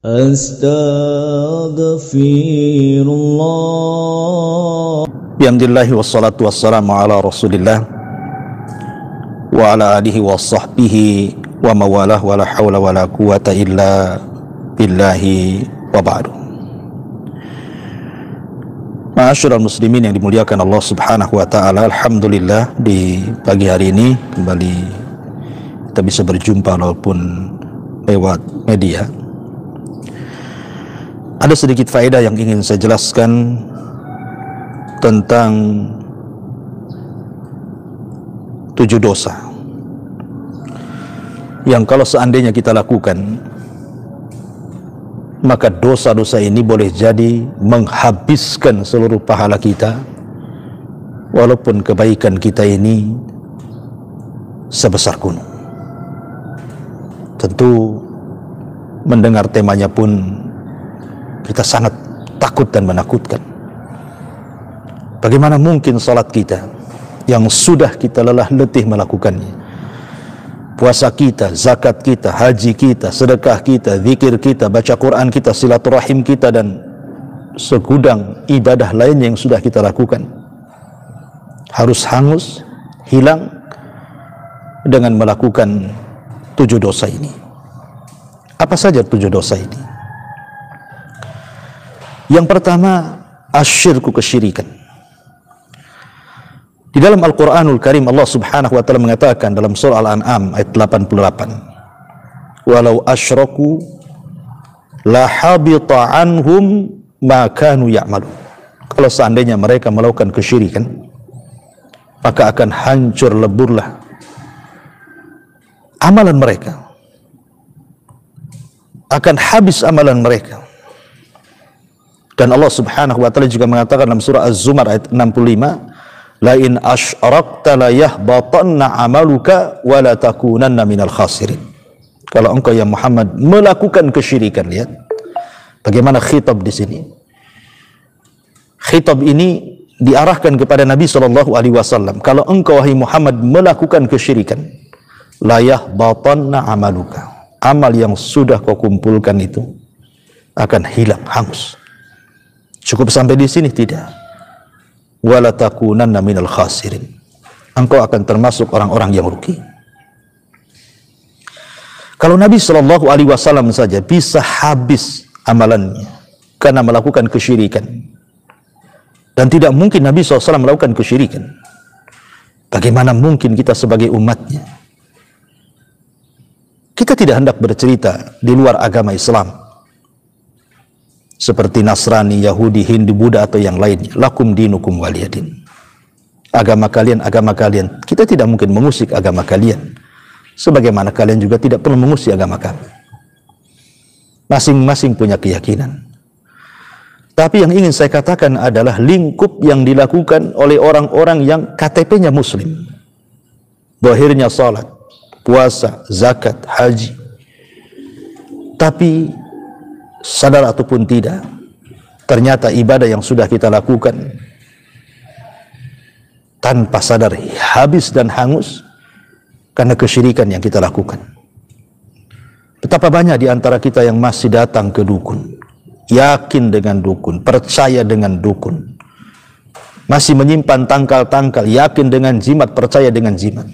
Astaghfirullah. Bihamdillahi wassalatu wassalamu ala rasulillah wa ala alihi wa sahbihi wa mawalah wa la hawla wa la quwata illa billahi wa ba'du. Ma'asyiral muslimin yang dimuliakan Allah subhanahu wa ta'ala, alhamdulillah di pagi hari ini kembali kita bisa berjumpa walaupun lewat media. Ada sedikit faedah yang ingin saya jelaskan tentang 7 dosa yang kalau seandainya kita lakukan, maka dosa-dosa ini boleh jadi menghabiskan seluruh pahala kita, walaupun kebaikan kita ini sebesar gunung. Tentu mendengar temanya pun kita sangat takut dan menakutkan. Bagaimana mungkin salat kita yang sudah kita lelah letih melakukannya, puasa kita, zakat kita, haji kita, sedekah kita, zikir kita, baca Quran kita, silaturahim kita, dan segudang ibadah lainnya yang sudah kita lakukan harus hangus, hilang dengan melakukan 7 dosa ini. Apa saja 7 dosa ini? Yang pertama, asyirku, kesyirikan. Di dalam Al-Quranul Karim Allah subhanahu wa ta'ala mengatakan dalam surah Al-An'am ayat 88, walau asyraku la habita anhum ma kanu ya'malun. Kalau seandainya mereka melakukan kesyirikan, maka akan hancur leburlah amalan mereka, akan habis amalan mereka. Dan Allah subhanahu wa ta'ala juga mengatakan dalam surah Az-Zumar ayat 65, la in asyrakta la yahbatanna amaluka wa la takunanna minal khasirin. Kalau engkau ya Muhammad melakukan kesyirikan, lihat bagaimana khitab di sini. Khitab ini diarahkan kepada Nabi SAW. Kalau engkau wahai Muhammad melakukan kesyirikan, la yahbatanna amaluka, amal yang sudah kau kumpulkan itu akan hilang, hangus. Cukup sampai di sini? Tidak. Wala takunanna minal khasirin, engkau akan termasuk orang-orang yang rugi. Kalau Nabi SAW saja bisa habis amalannya karena melakukan kesyirikan, dan tidak mungkin Nabi SAW melakukan kesyirikan, bagaimana mungkin kita sebagai umatnya? Kita tidak hendak bercerita di luar agama Islam seperti Nasrani, Yahudi, Hindu, Buddha atau yang lainnya. Lakum dinukum waliyadin. Agama kalian, agama kalian. Kita tidak mungkin mengusik agama kalian, sebagaimana kalian juga tidak perlu mengusik agama kami. Masing-masing punya keyakinan. Tapi yang ingin saya katakan adalah lingkup yang dilakukan oleh orang-orang yang KTP-nya Muslim, zahirnya salat, puasa, zakat, haji, tapi sadar ataupun tidak, ternyata ibadah yang sudah kita lakukan tanpa sadar habis dan hangus karena kesyirikan yang kita lakukan. Betapa banyak di antara kita yang masih datang ke dukun, yakin dengan dukun, percaya dengan dukun, masih menyimpan tangkal-tangkal, yakin dengan jimat, percaya dengan jimat,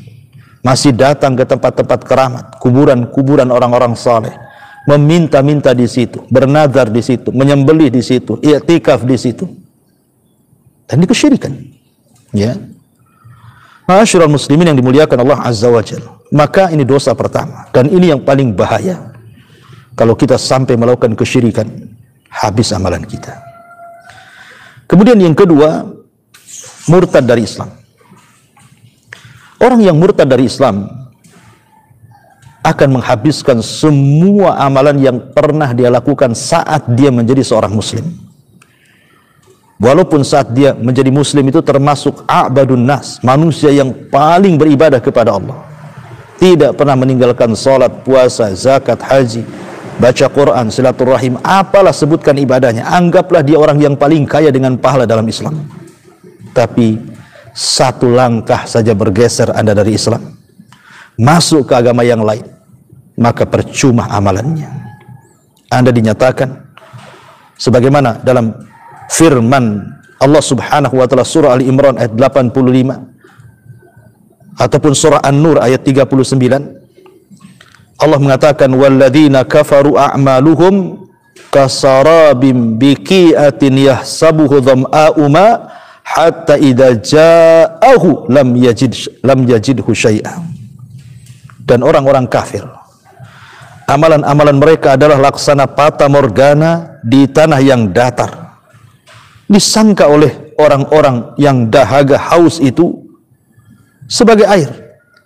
masih datang ke tempat-tempat keramat, kuburan-kuburan orang-orang saleh, meminta-minta di situ, bernazar di situ, menyembelih di situ, i'tikaf di situ. Dan ini kesyirikan. Ya. Ma'asyiral muslimin yang dimuliakan Allah Azza wa Jalla. Maka ini dosa pertama, dan ini yang paling bahaya. Kalau kita sampai melakukan kesyirikan, habis amalan kita. Kemudian yang kedua, murtad dari Islam. Orang yang murtad dari Islam akan menghabiskan semua amalan yang pernah dia lakukan saat dia menjadi seorang muslim. Walaupun saat dia menjadi muslim itu termasuk a'badun nas, manusia yang paling beribadah kepada Allah, tidak pernah meninggalkan salat, puasa, zakat, haji, baca Quran, silaturahim, apalah sebutkan ibadahnya, anggaplah dia orang yang paling kaya dengan pahala dalam Islam. Tapi satu langkah saja bergeser Anda dari Islam, masuk ke agama yang lain, maka percuma amalannya. Anda dinyatakan sebagaimana dalam firman Allah Subhanahu wa taala surah Ali Imran ayat 85 ataupun surah An-Nur ayat 39, Allah mengatakan walladzina kafaru a'maluhum kasarabim biqi'atin yahsabuhu dhama'u ma hatta idza ja'ahu lam yajidhu syai'a. Dan orang-orang kafir, amalan-amalan mereka adalah laksana fata morgana di tanah yang datar. Disangka oleh orang-orang yang dahaga haus itu sebagai air,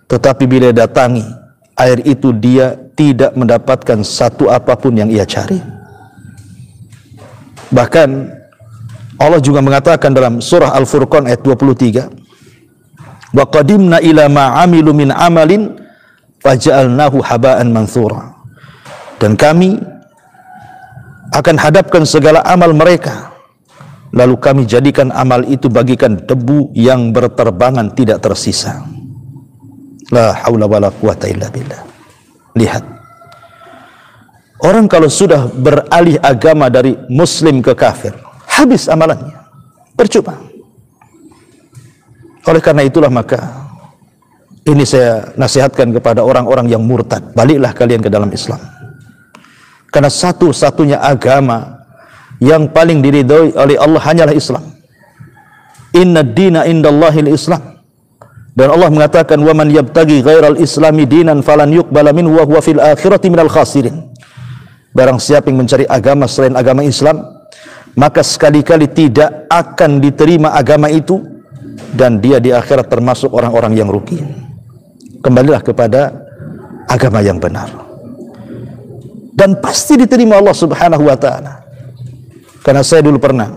tetapi bila datangi air itu dia tidak mendapatkan satu apapun yang ia cari. Bahkan Allah juga mengatakan dalam surah Al-Furqan ayat 23, wa qadimna ila ma amilu min amalin faja'alnahu haba'an manthura. Dan kami akan hadapkan segala amal mereka, lalu kami jadikan amal itu bagikan debu yang berterbangan tidak tersisa. La haula wala quwata illa billah. Lihat, orang kalau sudah beralih agama dari muslim ke kafir, habis amalannya, percuma. Oleh karena itulah maka ini saya nasihatkan kepada orang-orang yang murtad, baliklah kalian ke dalam Islam. Karena satu-satunya agama yang paling diridhoi oleh Allah hanyalah Islam. Inna dina indallahil Islam. Dan Allah mengatakan wa man yabtaghi ghairal islami dinan falan yuqbala minhu wa huwa fil akhirati minal khasirin. Barang siapa yang mencari agama selain agama Islam, maka sekali-kali tidak akan diterima agama itu dan dia di akhirat termasuk orang-orang yang rugi. Kembalilah kepada agama yang benar. Dan pasti diterima Allah Subhanahu wa taala. Karena saya dulu pernah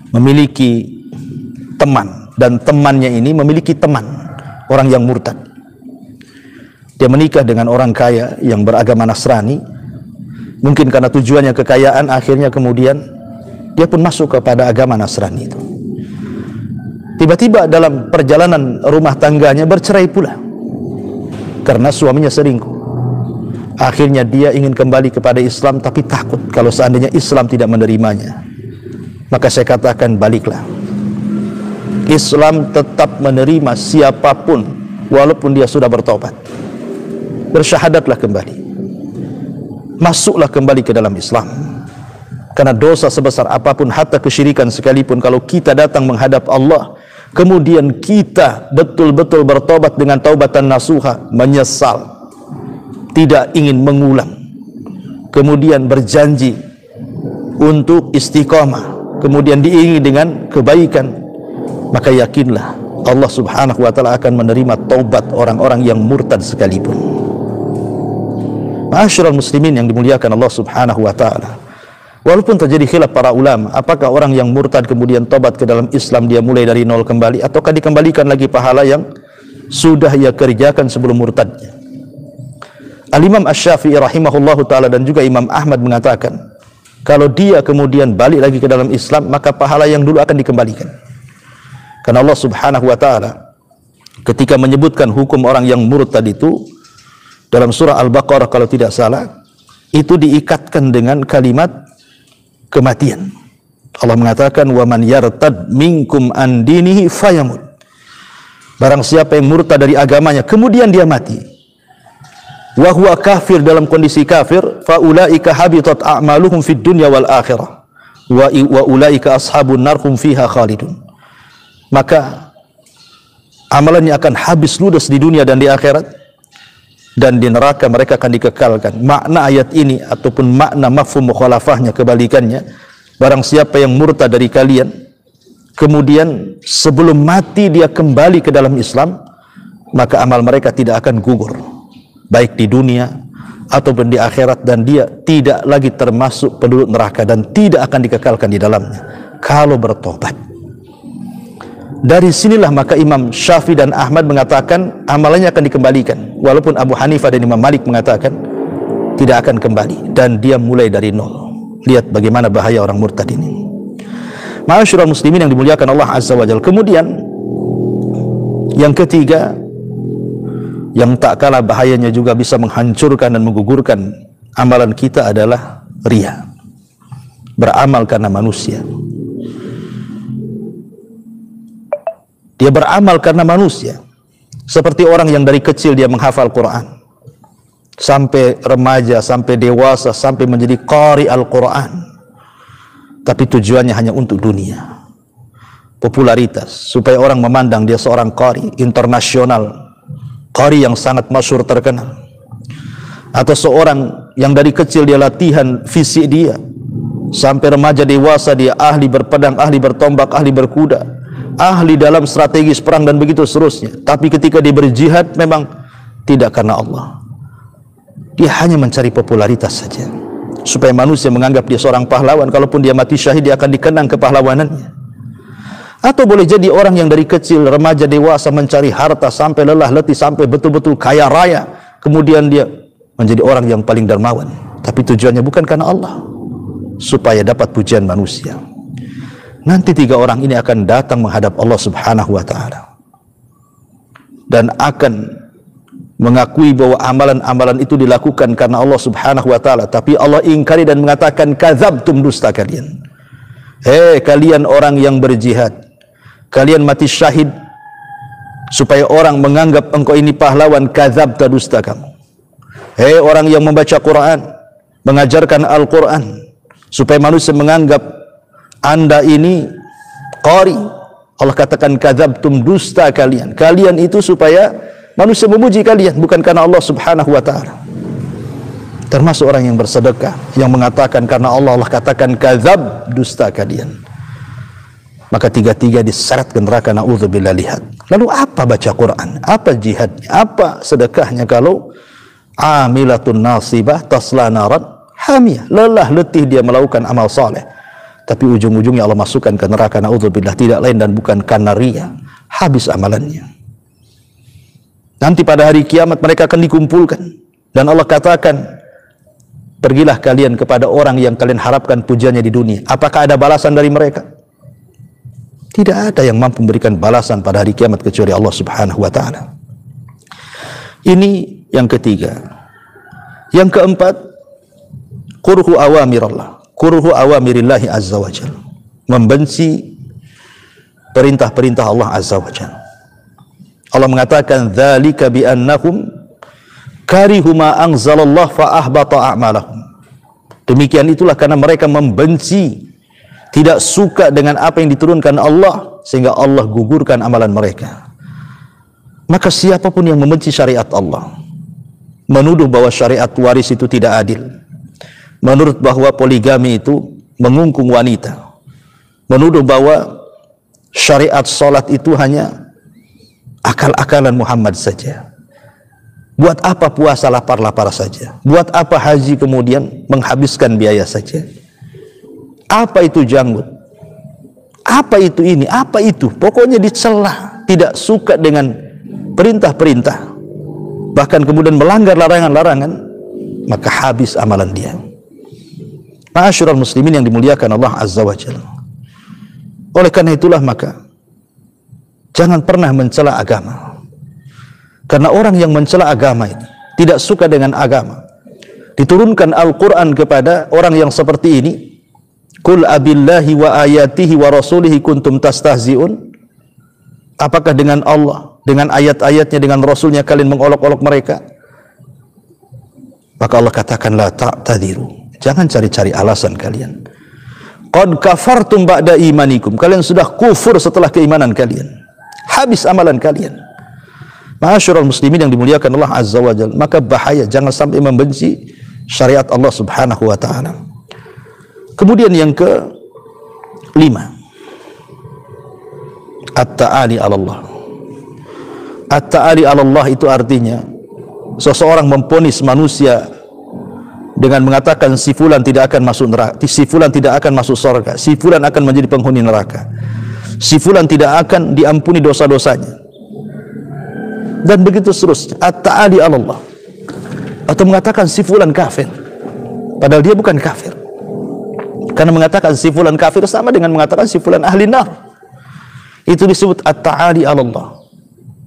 memiliki teman, dan temannya ini memiliki teman orang yang murtad. Dia menikah dengan orang kaya yang beragama Nasrani. Mungkin karena tujuannya kekayaan, akhirnya kemudian dia pun masuk kepada agama Nasrani itu. Tiba-tiba dalam perjalanan rumah tangganya bercerai pula karena suaminya selingkuh. Akhirnya dia ingin kembali kepada Islam, tapi takut kalau seandainya Islam tidak menerimanya. Maka saya katakan baliklah. Islam tetap menerima siapapun walaupun dia sudah bertobat. Bersyahadatlah kembali, masuklah kembali ke dalam Islam. Karena dosa sebesar apapun, hatta kesyirikan sekalipun, kalau kita datang menghadap Allah, kemudian kita betul-betul bertobat dengan taubatan nasuha, menyesal, tidak ingin mengulang, kemudian berjanji untuk istiqamah, kemudian diiringi dengan kebaikan, maka yakinlah Allah Subhanahu wa taala akan menerima taubat orang-orang yang murtad sekalipun. Ma'asyiral muslimin yang dimuliakan Allah Subhanahu wa taala, walaupun terjadi khilaf para ulama, apakah orang yang murtad kemudian taubat ke dalam Islam dia mulai dari nol kembali, ataukah dikembalikan lagi pahala yang sudah ia kerjakan sebelum murtadnya? Al-Imam Asy-Syafi'i rahimahullahu ta'ala dan juga Imam Ahmad mengatakan, kalau dia kemudian balik lagi ke dalam Islam, maka pahala yang dulu akan dikembalikan. Karena Allah Subhanahu wa ta'ala ketika menyebutkan hukum orang yang murtad itu dalam surah Al-Baqarah kalau tidak salah, itu diikatkan dengan kalimat kematian. Allah mengatakan wa man yartad minkum an dinihi fayamut. Barang siapa yang murtad dari agamanya kemudian dia mati, wa huwa kafir, dalam kondisi kafir, fa ulaika habitat a'maluhum fid dunya wal akhirah wa ulaika ashabun nar hum fiha khalidun. Maka amalannya akan habis ludes di dunia dan di akhirat, dan di neraka mereka akan dikekalkan. Makna ayat ini ataupun makna mafhum mukhalafahnya kebalikannya, barang siapa yang murtad dari kalian kemudian sebelum mati dia kembali ke dalam Islam, maka amal mereka tidak akan gugur baik di dunia ataupun di akhirat, dan dia tidak lagi termasuk penduduk neraka dan tidak akan dikekalkan di dalamnya kalau bertobat. Dari sinilah maka Imam Syafi'i dan Ahmad mengatakan amalannya akan dikembalikan, walaupun Abu Hanifah dan Imam Malik mengatakan tidak akan kembali dan dia mulai dari nol. Lihat bagaimana bahaya orang murtad ini. Ma'asyiral muslimin yang dimuliakan Allah Azza wa Jalla. Kemudian yang ketiga, yang tak kalah bahayanya juga bisa menghancurkan dan menggugurkan amalan kita adalah riya, beramal karena manusia. Dia beramal karena manusia, seperti orang yang dari kecil dia menghafal Quran, sampai remaja, sampai dewasa, sampai menjadi qari Al-Quran, tapi tujuannya hanya untuk dunia, popularitas, supaya orang memandang dia seorang qari internasional, qari yang sangat masyhur terkenal. Atau seorang yang dari kecil dia latihan fisik dia, sampai remaja dewasa dia ahli berpedang, ahli bertombak, ahli berkuda, ahli dalam strategis perang dan begitu seterusnya. Tapi ketika dia berjihad memang tidak karena Allah. Dia hanya mencari popularitas saja, supaya manusia menganggap dia seorang pahlawan. Kalaupun dia mati syahid, dia akan dikenang kepahlawanannya. Atau boleh jadi orang yang dari kecil, remaja dewasa mencari harta sampai lelah letih, sampai betul-betul kaya raya, kemudian dia menjadi orang yang paling dermawan, tapi tujuannya bukan karena Allah, supaya dapat pujian manusia. Nanti tiga orang ini akan datang menghadap Allah Subhanahu wa ta'ala dan akan mengakui bahwa amalan-amalan itu dilakukan karena Allah Subhanahu wa ta'ala, tapi Allah ingkari dan mengatakan, kadzabtum, dusta kalian. Kalian orang yang berjihad, kalian mati syahid supaya orang menganggap engkau ini pahlawan, kadzabta, dusta kamu. Orang yang membaca Quran, mengajarkan Al-Quran, supaya manusia menganggap Anda ini qari, Allah katakan kadzabtum, dusta kalian. Kalian itu supaya manusia memuji kalian, bukan karena Allah Subhanahu wa ta'ala. Termasuk orang yang bersedekah, yang mengatakan karena Allah, Allah katakan kadzab, dusta kalian. Maka tiga-tiga diseret ke neraka, na'udzubillah. Lihat, lalu apa baca Quran, apa jihadnya, apa sedekahnya kalau amilatun nasibah tasla naran hamiyah, lelah letih dia melakukan amal saleh, tapi ujung-ujungnya Allah masukkan ke neraka, na'udzubillah, tidak lain dan bukan karena riya, habis amalannya. Nanti pada hari kiamat mereka akan dikumpulkan dan Allah katakan, pergilah kalian kepada orang yang kalian harapkan pujiannya di dunia. Apakah ada balasan dari mereka? Tidak ada yang mampu memberikan balasan pada hari kiamat kecuali Allah Subhanahu wa ta'ala. Ini yang ketiga. Yang keempat, kurhu awamirallah, kurhu awamirillahi azza wa jalla, membenci perintah-perintah Allah azza wa jalla. Allah mengatakan, dzalika bi annahum karihu ma anzalallah fa ahbata a'malahum. Demikian itulah karena mereka membenci, tidak suka dengan apa yang diturunkan Allah, sehingga Allah gugurkan amalan mereka. Maka siapapun yang membenci syariat Allah, menuduh bahwa syariat waris itu tidak adil, menurut bahwa poligami itu mengungkung wanita, menuduh bahwa syariat salat itu hanya akal-akalan Muhammad saja, buat apa puasa lapar-lapar saja, buat apa haji kemudian menghabiskan biaya saja, apa itu janggut, apa itu ini, apa itu, pokoknya dicela, tidak suka dengan perintah-perintah, bahkan kemudian melanggar larangan-larangan, maka habis amalan dia. Ma'asyiral muslimin yang dimuliakan Allah azza wa jalla. Oleh karena itulah maka jangan pernah mencela agama, karena orang yang mencela agama ini tidak suka dengan agama. Diturunkan Al-Quran kepada orang yang seperti ini, Qul abillahi wa ayatihi wa rasulihi kuntum tastahzi'un. Apakah dengan Allah, dengan ayat-ayatnya, dengan Rasulnya kalian mengolok-olok mereka? Maka Allah katakan, la ta'tadiru, jangan cari-cari alasan kalian. Qad kafartum ba'da imanikum, kalian sudah kufur setelah keimanan kalian, habis amalan kalian. Ma'asyiral muslimin yang dimuliakan Allah azza wa jalla, maka bahaya, jangan sampai membenci syariat Allah subhanahu wa ta'ala. Kemudian yang kelima, at-ta'ali 'ala Allah. At-ta'ali 'ala Allah itu artinya seseorang memponis manusia dengan mengatakan si fulan tidak akan masuk neraka, si fulan tidak akan masuk surga, si fulan akan menjadi penghuni neraka, si fulan tidak akan diampuni dosa-dosanya, dan begitu seterusnya. At-ta'ali 'ala Allah, atau mengatakan si fulan kafir padahal dia bukan kafir. Karena mengatakan si fulan kafir sama dengan mengatakan si fulan ahli nar. Itu disebut at-ta'ali 'ala Allah.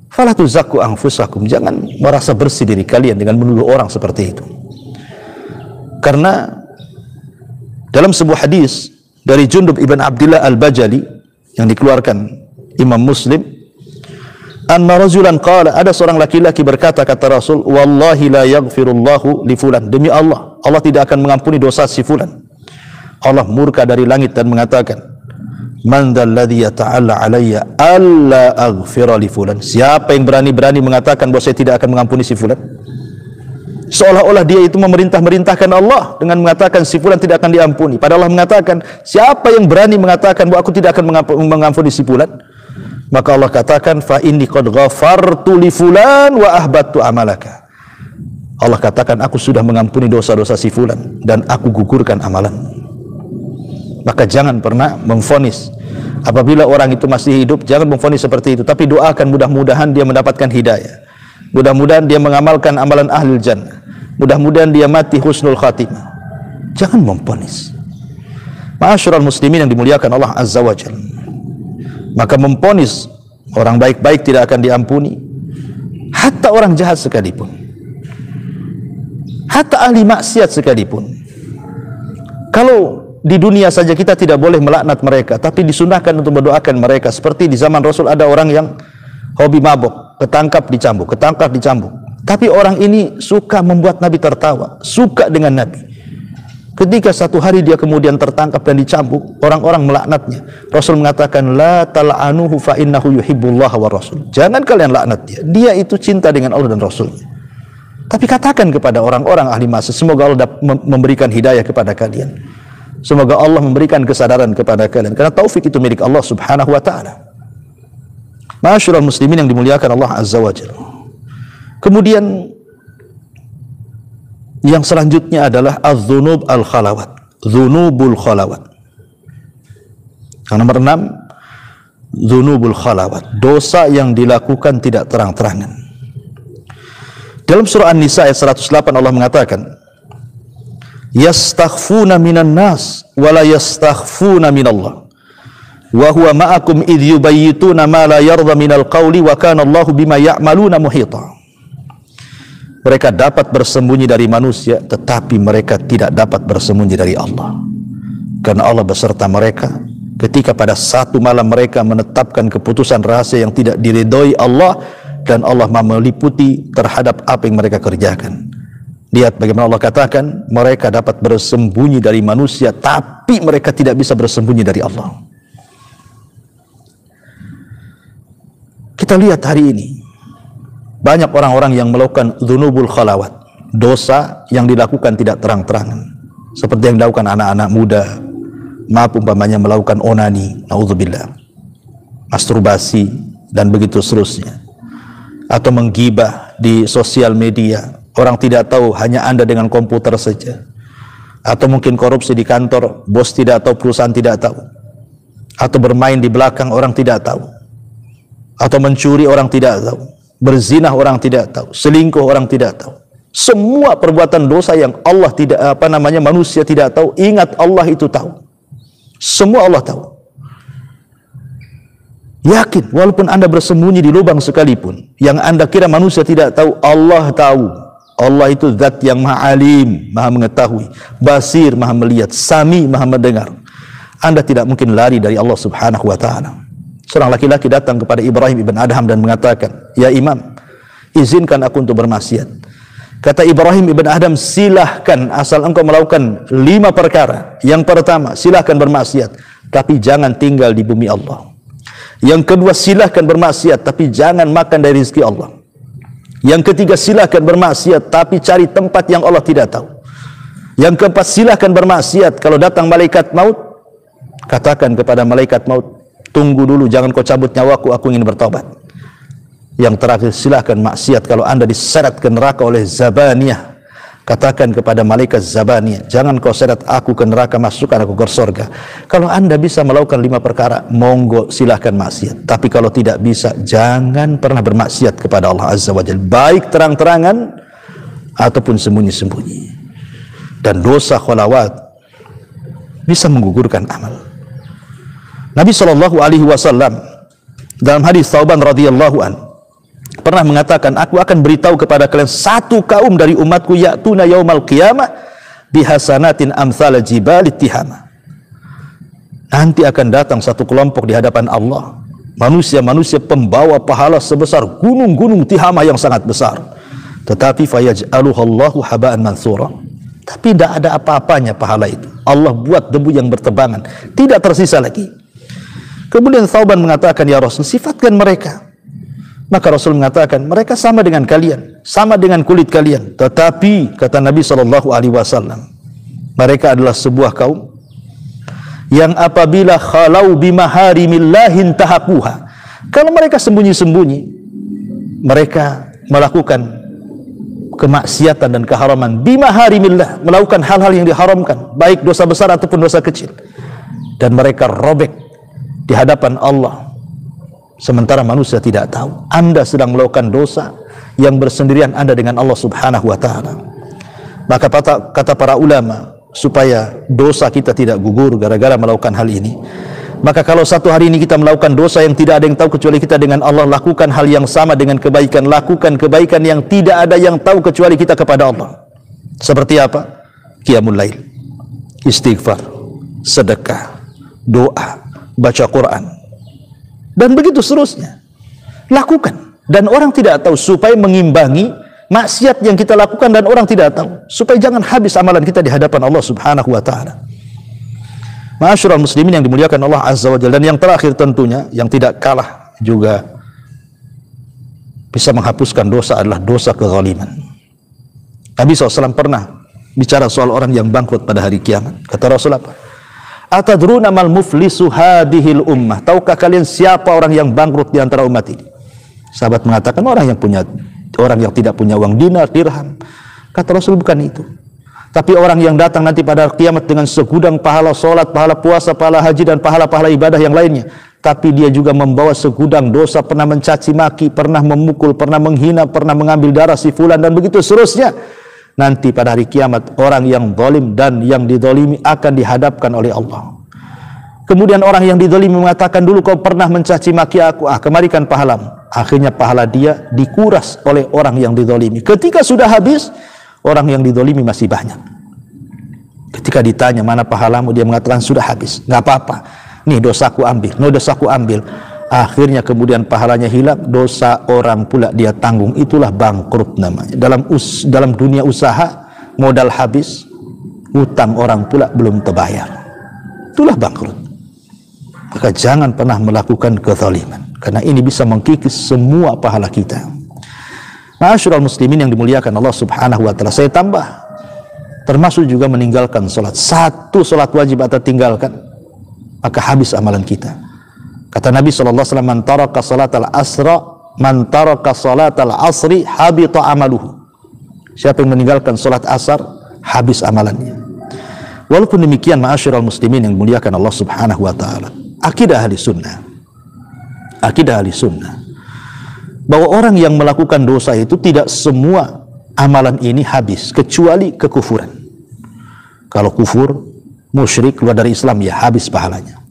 Fala tuzakku anfusakum, jangan merasa bersih diri kalian dengan menuduh orang seperti itu. Karena dalam sebuah hadis dari Jundub ibn Abdillah al-Bajali yang dikeluarkan Imam Muslim, anna rajulan qala, ada seorang laki-laki berkata, kata Rasul, wallahi la yaghfirullahu li fulan, demi Allah, Allah tidak akan mengampuni dosa si fulan. Allah murka dari langit dan mengatakan, man dzalladzi yata'alla alayya alla aghfira li fulan, siapa yang berani-berani mengatakan bahwa saya tidak akan mengampuni si fulan? Seolah-olah dia itu memerintah-merintahkan Allah dengan mengatakan si fulan tidak akan diampuni. Padahal Allah mengatakan, siapa yang berani mengatakan bahwa aku tidak akan mengampuni si fulan? Maka Allah katakan, fa inni qad ghafartu li fulan wa ahbattu amalaka. Allah katakan, aku sudah mengampuni dosa-dosa si fulan dan aku gugurkan amalan. Maka jangan pernah memvonis. Apabila orang itu masih hidup, jangan memvonis seperti itu, tapi doakan mudah-mudahan dia mendapatkan hidayah. Mudah-mudahan dia mengamalkan amalan ahlul jannah. Mudah-mudahan dia mati husnul khatimah. Jangan memvonis. Ma'asyiral muslimin yang dimuliakan Allah Azza wa Jalla. Maka memvonis orang baik-baik tidak akan diampuni, hatta orang jahat sekalipun, hatta ahli maksiat sekalipun. Kalau di dunia saja kita tidak boleh melaknat mereka, tapi disunahkan untuk mendoakan mereka. Seperti di zaman Rasul ada orang yang hobi mabuk, ketangkap dicambuk, ketangkap dicambuk. Tapi orang ini suka membuat Nabi tertawa, suka dengan Nabi. Ketika satu hari dia kemudian tertangkap dan dicambuk, orang-orang melaknatnya. Rasul mengatakan, la tal'anuhu fa innahu yuhibbullah wa rasul. Jangan kalian laknat dia. Dia itu cinta dengan Allah dan Rasulnya. Tapi katakan kepada orang-orang ahli maksiat, semoga Allah memberikan hidayah kepada kalian. Semoga Allah memberikan kesadaran kepada kalian. Karena taufik itu milik Allah Subhanahu wa ta'ala. Ma'asyiral muslimin yang dimuliakan Allah Azza wa Jalla. Kemudian yang selanjutnya adalah az-dzunub al-khalawat, dzunubul khalawat. Yang nomor 6, dzunubul khalawat, dosa yang dilakukan tidak terang-terangan. Dalam surah An-Nisa ayat 108 Allah mengatakan, yastakhfuna minan nas wa la yastakhfuna minallah wa huwa ma'akum idh yubayyituna ma la yarda minal qawli wa kana Allahu bima ya'maluna muhita. Mereka dapat bersembunyi dari manusia, tetapi mereka tidak dapat bersembunyi dari Allah. Karena Allah beserta mereka ketika pada satu malam mereka menetapkan keputusan rahasia yang tidak diridhoi Allah, dan Allah meliputi terhadap apa yang mereka kerjakan. Lihat bagaimana Allah katakan, mereka dapat bersembunyi dari manusia, tapi mereka tidak bisa bersembunyi dari Allah. Kita lihat hari ini, banyak orang-orang yang melakukan dzunubul khalawat, dosa yang dilakukan tidak terang-terangan, seperti yang dilakukan anak-anak muda, maaf umpamanya melakukan onani, naudzubillah, masturbasi dan begitu seterusnya, atau menggibah di sosial media. Orang tidak tahu, hanya Anda dengan komputer saja. Atau mungkin korupsi di kantor, bos tidak tahu, perusahaan tidak tahu. Atau bermain di belakang, orang tidak tahu. Atau mencuri, orang tidak tahu. Berzinah, orang tidak tahu. Selingkuh, orang tidak tahu. Semua perbuatan dosa yang Allah tidak, manusia tidak tahu, ingat Allah itu tahu. Semua Allah tahu. Yakin, walaupun Anda bersembunyi di lubang sekalipun, yang Anda kira manusia tidak tahu, Allah tahu. Allah itu zat yang maha alim, maha mengetahui, basir, maha melihat, sami, maha mendengar. Anda tidak mungkin lari dari Allah Subhanahu wa ta'ala. Seorang laki-laki datang kepada Ibrahim ibn Adham dan mengatakan, ya Imam, izinkan aku untuk bermaksiat. Kata Ibrahim ibn Adham, silahkan asal engkau melakukan 5 perkara. Yang pertama, silahkan bermaksiat, tapi jangan tinggal di bumi Allah. Yang kedua, silahkan bermaksiat, tapi jangan makan dari rezeki Allah. Yang ketiga, silahkan bermaksiat, tapi cari tempat yang Allah tidak tahu. Yang keempat, silahkan bermaksiat, kalau datang malaikat maut, katakan kepada malaikat maut, tunggu dulu, jangan kau cabut nyawaku, aku ingin bertobat. Yang terakhir, silahkan maksiat, kalau Anda diseret ke neraka oleh Zabaniyah, katakan kepada malaikat Zabaniyah, jangan kau seret aku ke neraka, masukkan aku ke surga. Kalau Anda bisa melakukan 5 perkara, monggo silahkan maksiat. Tapi kalau tidak bisa, jangan pernah bermaksiat kepada Allah Azza wa Jalla, baik terang-terangan ataupun sembunyi-sembunyi. Dan dosa khalawat bisa menggugurkan amal. Nabi SAW dalam hadis Thauban radhiyallahu an pernah mengatakan, aku akan beritahu kepada kalian satu kaum dari umatku, ya'tuna yaumal qiyamah bihasanatin amsal jibal tihama. Nanti akan datang satu kelompok di hadapan Allah, manusia-manusia pembawa pahala sebesar gunung-gunung Tihama yang sangat besar, tetapi fayaj'aluhallahu haba'an mansura. Tapi tidak ada apa-apanya pahala itu. Allah buat debu yang bertebangan, tidak tersisa lagi. Kemudian Thauban mengatakan, ya Rasul, sifatkan mereka. Maka Rasul mengatakan, mereka sama dengan kalian, sama dengan kulit kalian. Tetapi kata Nabi SAW, mereka adalah sebuah kaum yang apabila khalau bimaharimillahin tahakuha, kalau mereka sembunyi-sembunyi, mereka melakukan kemaksiatan dan keharaman, bimaharimillah, melakukan hal-hal yang diharamkan, baik dosa besar ataupun dosa kecil, dan mereka robek di hadapan Allah, sementara manusia tidak tahu. Anda sedang melakukan dosa yang bersendirian Anda dengan Allah Subhanahu wa ta'ala. Maka kata para ulama, supaya dosa kita tidak gugur gara-gara melakukan hal ini, maka kalau satu hari ini kita melakukan dosa yang tidak ada yang tahu kecuali kita dengan Allah, lakukan hal yang sama dengan kebaikan. Lakukan kebaikan yang tidak ada yang tahu kecuali kita kepada Allah. Seperti apa? Qiyamul lail, istighfar, sedekah, doa, baca Quran, dan begitu seterusnya. Lakukan, dan orang tidak tahu, supaya mengimbangi maksiat yang kita lakukan dan orang tidak tahu, supaya jangan habis amalan kita di hadapan Allah Subhanahu wa ta'ala. Ma'asyiral muslimin yang dimuliakan Allah Azza wa Jalla. Dan yang terakhir tentunya, yang tidak kalah juga bisa menghapuskan dosa, adalah dosa kezaliman. Nabi SAW pernah bicara soal orang yang bangkrut pada hari kiamat. Kata Rasul apa? Atadruna mal muflisu hadihil ummah. Tahukah kalian siapa orang yang bangkrut di antara umat ini? Sahabat mengatakan, orang yang tidak punya uang dinar, dirham. Kata Rasul, bukan itu. Tapi orang yang datang nanti pada kiamat dengan segudang pahala solat, pahala puasa, pahala haji, dan pahala-pahala ibadah yang lainnya. Tapi dia juga membawa segudang dosa, pernah mencaci maki, pernah memukul, pernah menghina, pernah mengambil darah si fulan, dan begitu seterusnya. Nanti pada hari kiamat, orang yang zalim dan yang dizalimi akan dihadapkan oleh Allah. Kemudian orang yang dizalimi mengatakan, dulu kau pernah mencaci maki aku, kemarikan pahalamu. Akhirnya pahala dia dikuras oleh orang yang dizalimi. Ketika sudah habis, orang yang dizalimi masih banyak. Ketika ditanya, mana pahalamu? Dia mengatakan, sudah habis. Nggak apa-apa, nih dosaku ambil, nih dosaku ambil. Akhirnya kemudian pahalanya hilang, dosa orang pula dia tanggung. Itulah bangkrut namanya. Dalam dunia usaha, modal habis, hutang orang pula belum terbayar. Itulah bangkrut. Maka jangan pernah melakukan kezaliman, karena ini bisa mengkikis semua pahala kita. Ma'asyiral muslimin yang dimuliakan Allah Subhanahu wa ta'ala. Saya tambah, termasuk juga meninggalkan salat. Satu salat wajib atau tinggalkan, maka habis amalan kita. Kata Nabi SAW, man taraka salatal asra, man taraka salatal asri habita amaluhu. Siapa yang meninggalkan salat asar, habis amalannya. Walaupun demikian, ma'asyiral muslimin yang dimuliakan Allah Subhanahu wa ta'ala, akidah ahli sunnah, bahwa orang yang melakukan dosa itu tidak semua amalan ini habis, kecuali kekufuran. Kalau kufur, musyrik, keluar dari Islam, ya habis pahalanya.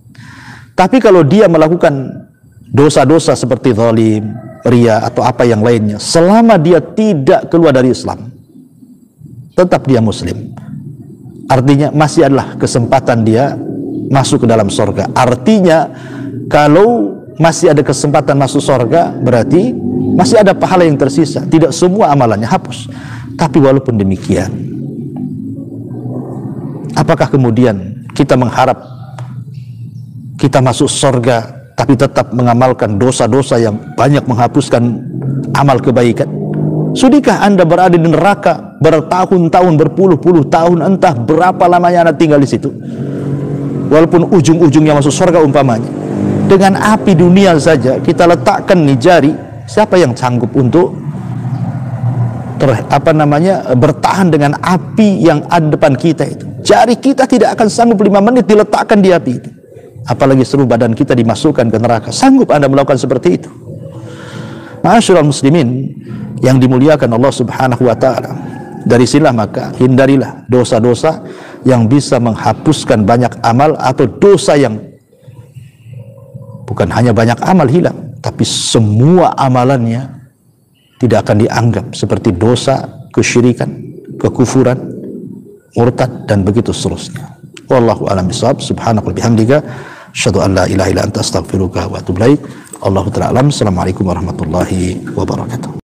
Tapi kalau dia melakukan dosa-dosa seperti zalim, ria, atau apa yang lainnya, selama dia tidak keluar dari Islam, tetap dia muslim. Artinya masih adalah kesempatan dia masuk ke dalam sorga. Artinya kalau masih ada kesempatan masuk sorga, berarti masih ada pahala yang tersisa. Tidak semua amalannya hapus. Tapi walaupun demikian, apakah kemudian kita mengharap kita masuk sorga tapi tetap mengamalkan dosa-dosa yang banyak menghapuskan amal kebaikan? Sudahkah Anda berada di neraka bertahun-tahun, berpuluh-puluh tahun, entah berapa lamanya Anda tinggal di situ, walaupun ujung-ujungnya masuk surga umpamanya? Dengan api dunia saja kita letakkan nih jari, siapa yang sanggup untuk bertahan dengan api yang ada depan kita itu? Jari kita tidak akan sanggup 5 menit diletakkan di api itu, apalagi seluruh badan kita dimasukkan ke neraka. Sanggup Anda melakukan seperti itu? Ma'asyiral muslimin yang dimuliakan Allah Subhanahu wa ta'ala, dari sinilah maka hindarilah dosa-dosa yang bisa menghapuskan banyak amal, atau dosa yang bukan hanya banyak amal hilang, tapi semua amalannya tidak akan dianggap seperti dosa kesyirikan, kekufuran, murtad dan begitu seterusnya. Wallahu a'lam bishawab. Subhanaka wa bihamdika asyhadu an la ilaha illa anta astaghfiruka wa atubu ilaik. Allahu ta'ala alam. Assalamualaikum warahmatullahi wabarakatuh.